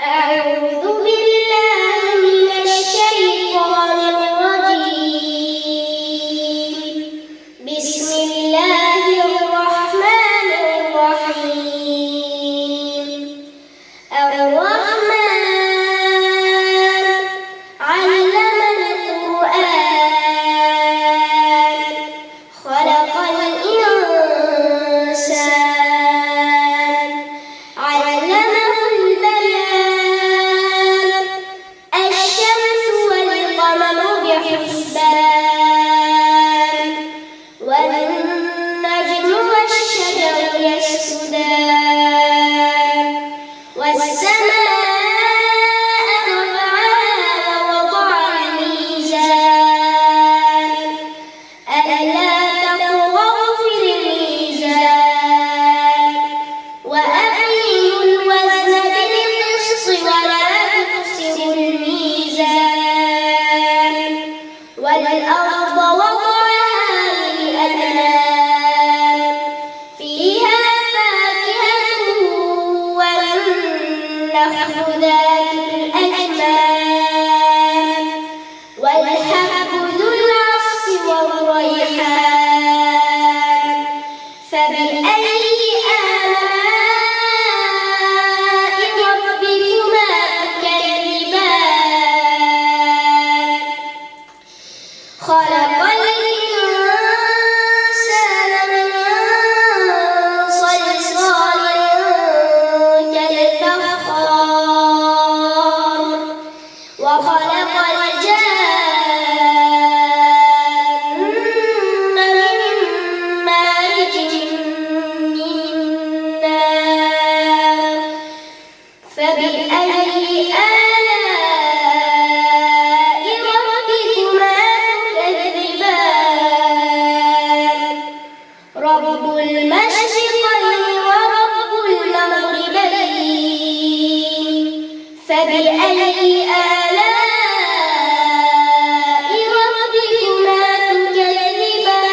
أعوذ بالله من الشيطان الرجيم. بسم الله الرحمن الرحيم. الرحمن علم القرآن خلق الإنسان علمه البيان الشمس والقمر بحسبان والنجم والشجر يسجدان والسماء رفعها ووضع الميزان ألا تطغوا في الميزان وأقيموا الوزن بالقسط ولا تخسروا الميزان والأرض وضعها للأنام فيها فاكهة والنخل ذات الأكمام والحب ذو العصف والريحان فبأي آلاء ربكما تكذبان خلق الإنسان من صلصال كالفخار وخلق الجان من مارج من نار فبأي آلاء ربكما تكذبان رب المشرقين ورب المغربين فبأي آلاء ربكما تكذبان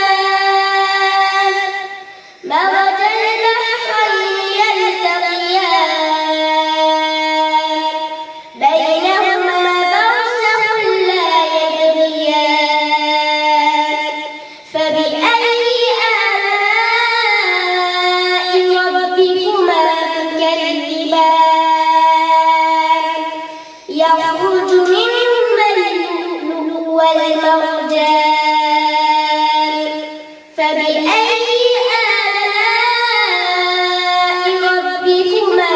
مرج البحرين يلتقيان بينهما برزخ لا يبغيان فبأي آلاء ربكما تكذبان يخرج منهما اللؤلؤ والمرجان فبأي آلاء ربكما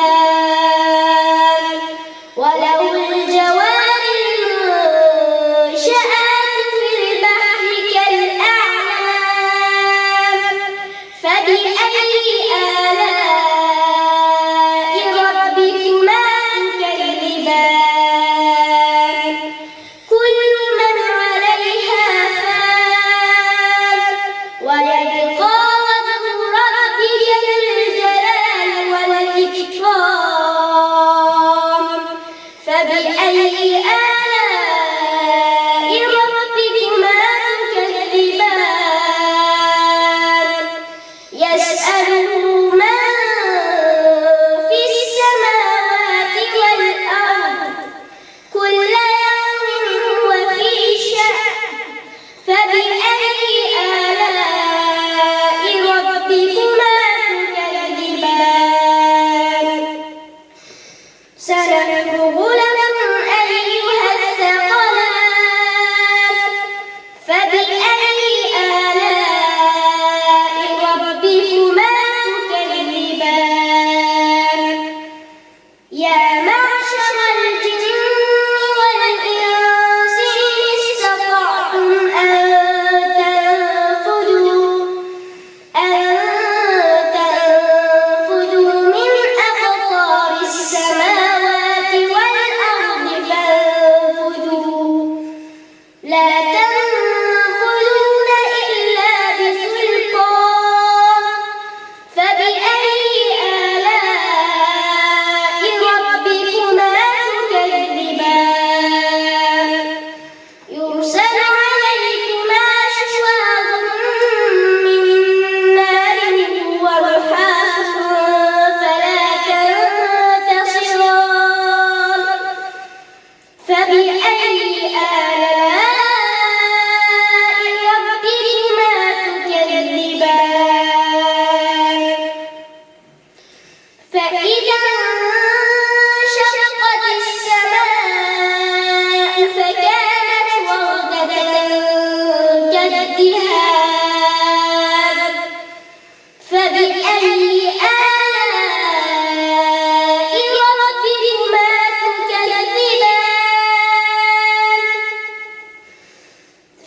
تكذبان وله الجوار المنشآت في البحر كالأعلام فبأي آلاء ربكما تكذبان كل من عليها فان ويبقى وجه ربك ذو الجلال والإكرام فبأي آلاء ربكما تكذبان يسأله من في السماوات والأرض كل يوم هو في شأن فبأي آلاء ربكما تكذبان سنفرغ لكم أيها الثقلان فبأي آلاء ربكما تكذبان يا معشر الجن والإنس إن استطعتم أن تنفذوا من أقطار السماوات والأرض فإذا انشقت السماء فكانت وردة كالدهان فبأي آلاء ربكما تكذبان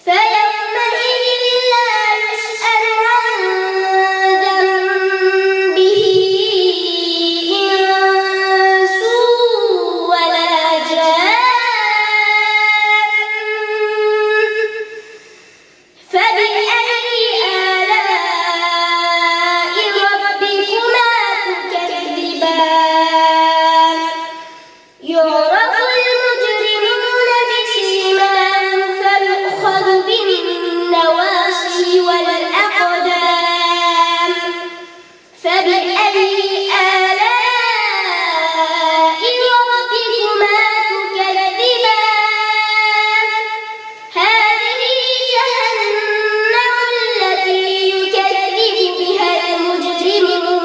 فيومئذ لا يسأل عن ذنبه إنس ولا جان فبأي آلاء ربكما تكذبان يعرف المجرمون بسيماهم فيؤخذ بالنواصي والأقدام فبأي آلاء ربكما تكذبان هذه جهنم التي يكذب بها المجرمون